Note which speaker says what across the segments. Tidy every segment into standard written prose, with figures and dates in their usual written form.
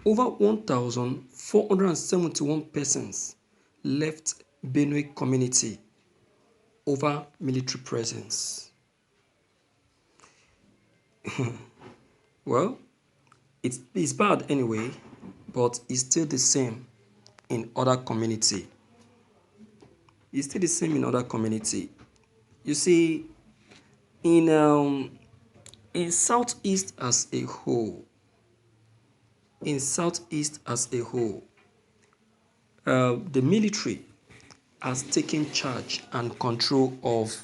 Speaker 1: over 1,471 persons left Benue community over military presence. Well, it's bad anyway, but it's still the same in other community. It's still the same in other community. You see, in Southeast as a whole, the military has taken charge and control of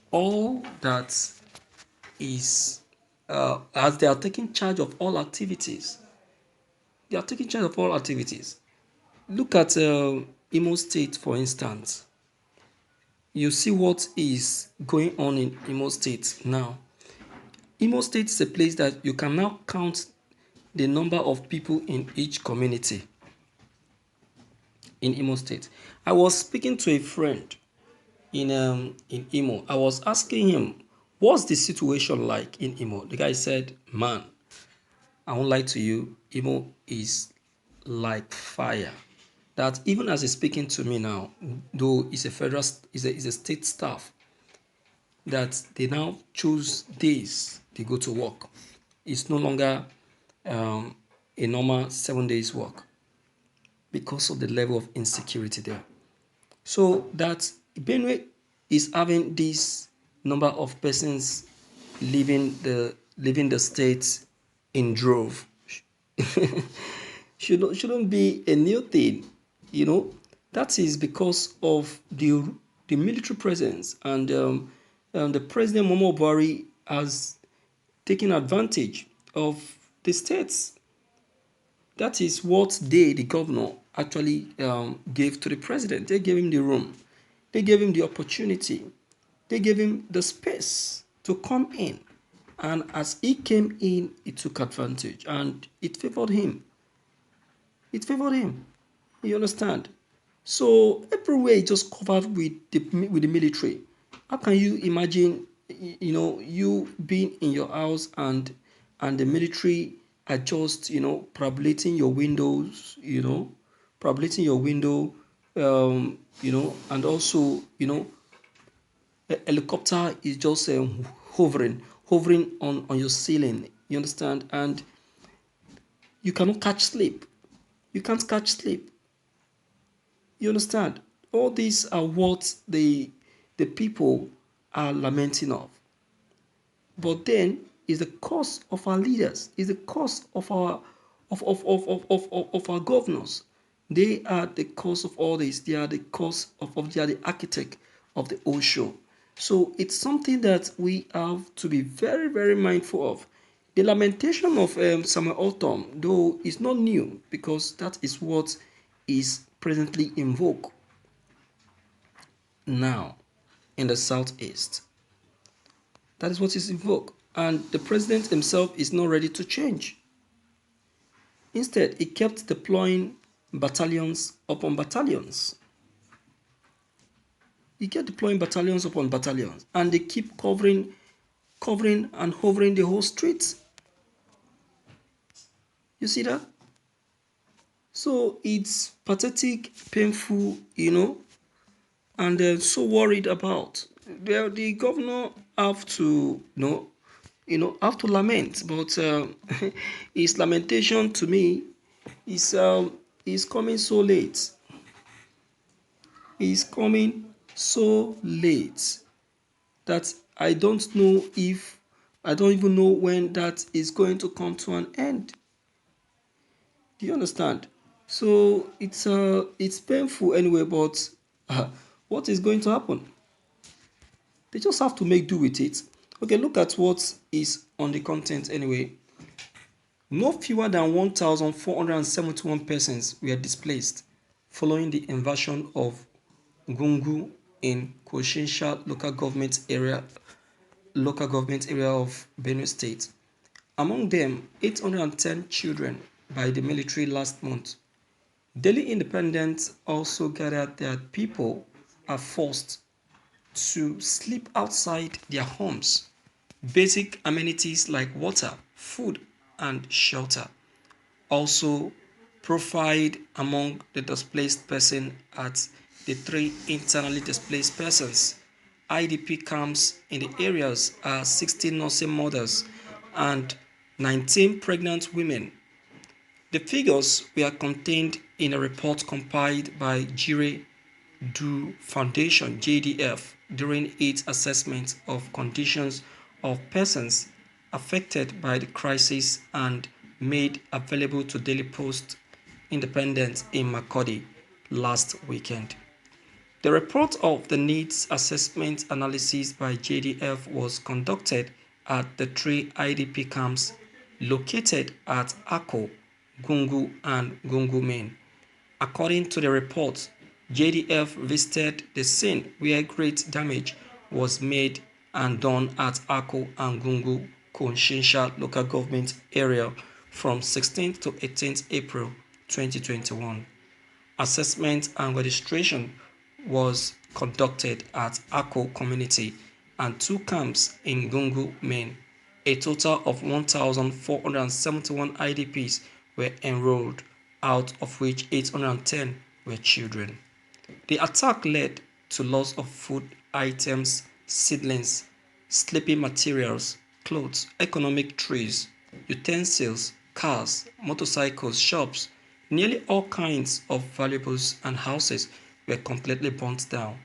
Speaker 1: all that is, as they are taking charge of all activities. They are taking charge of all activities. Look at Imo State, for instance. You see what is going on in Imo State now. Imo State is a place that you can now count the number of people in each community in Imo State. I was speaking to a friend in Imo. I was asking him, what's the situation like in Imo? The guy said, man, I won't lie to you, Imo is like fire. That even as he's speaking to me now, though he's a state staff, that they now choose days they go to work. It's no longer a normal 7 days work because of the level of insecurity there. So that Benue is having this number of persons leaving the state in drove. Shouldn't be a new thing, you know. That is because of the military presence, and the President Muhammadu Buhari has taken advantage of the states. That is what the governor, actually gave to the president. They gave him the room. They gave him the opportunity. They gave him the space to come in. And as he came in, he took advantage and it favored him. It favored him. You understand? So everywhere is just covered with the military. How can you imagine, you being in your house and the military are just, perambulating your windows, perambulating your window, and also, a helicopter is just hovering on your ceiling. You understand? And you cannot catch sleep. You can't catch sleep. You understand? All these are what the people are lamenting of. But then is the cause of our leaders, is the cause of our of our governors. They are the cause of all this. They are the cause they are the architect of the whole show. So it's something that we have to be very, very mindful of. The lamentation of Samuel Ortorm, though, is not new because that is what is presently in vogue now in the Southeast. That is what is in vogue. And the president himself is not ready to change. Instead, he kept deploying battalions upon battalions. He kept deploying battalions upon battalions. And they keep covering and hovering the whole streets. You see that? So it's pathetic, painful, and so worried about. The governor have to, have to lament, but his lamentation to me is coming so late. He's coming so late that I don't even know when that is going to come to an end. Do you understand? So it's painful anyway, but what is going to happen? They just have to make do with it. Okay, look at what is on the content anyway. No fewer than 1,471 persons were displaced following the invasion of Gungu in Koshinsha local government area of Benue State. Among them, 810 children by the military last month. Daily Independent also gathered that people are forced to sleep outside their homes. Basic amenities like water, food, and shelter also profiled among the displaced persons at the 3 internally displaced persons IDP camps in the areas are 16 nursing mothers and 19 pregnant women. The figures were contained in a report compiled by Jire Du Foundation (JDF) during its assessment of conditions of persons affected by the crisis and made available to Daily Post Independent in Makurdi last weekend. The report of the needs assessment analysis by JDF was conducted at the 3 IDP camps located at Ako, Gungu and Gungu Main. According to the report, JDF visited the scene where great damage was made and done at Ako and Gungu Konshinsha local government area from 16th to 18th April 2021. Assessment and registration was conducted at Ako community and 2 camps in Gungu Main. A total of 1,471 IDPs were enrolled, out of which 810 were children. The attack led to loss of food items, seedlings, sleeping materials, clothes, economic trees, utensils, cars, motorcycles, shops. Nearly all kinds of valuables and houses were completely burnt down,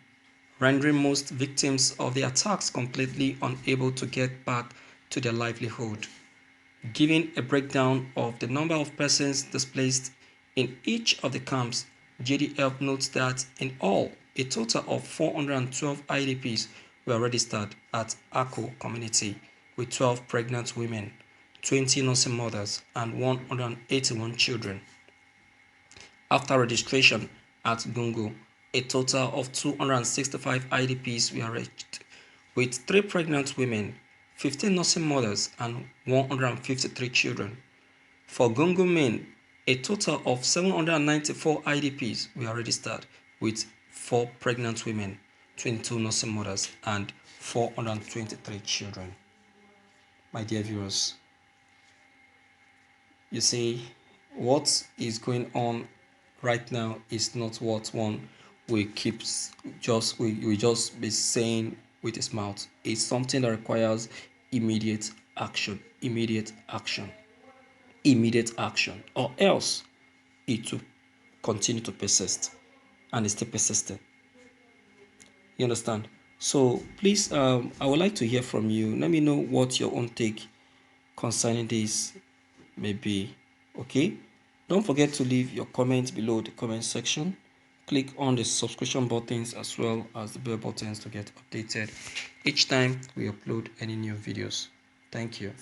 Speaker 1: rendering most victims of the attacks completely unable to get back to their livelihood. Giving a breakdown of the number of persons displaced in each of the camps, JDF notes that in all, a total of 412 IDPs were registered at Ako community, with 12 pregnant women, 20 nursing mothers, and 181 children. After registration at Gungu, a total of 265 IDPs were reached, with 3 pregnant women, 15 nursing mothers, and 153 children. For Gungu Main, a total of 794 IDPs were registered, with 4 pregnant women, 22 nursing mothers, and 423 children. My dear viewers, you see, what is going on right now is not what one will keep we just be saying with his mouth. It's something that requires immediate action, or else it will continue to persist, and it's still persisting. You understand? So please, I would like to hear from you. Let me know what your own take concerning this may be. Okay, don't forget to leave your comments below the comment section. Click on the subscription buttons as well as the bell buttons to get updated each time we upload any new videos. Thank you.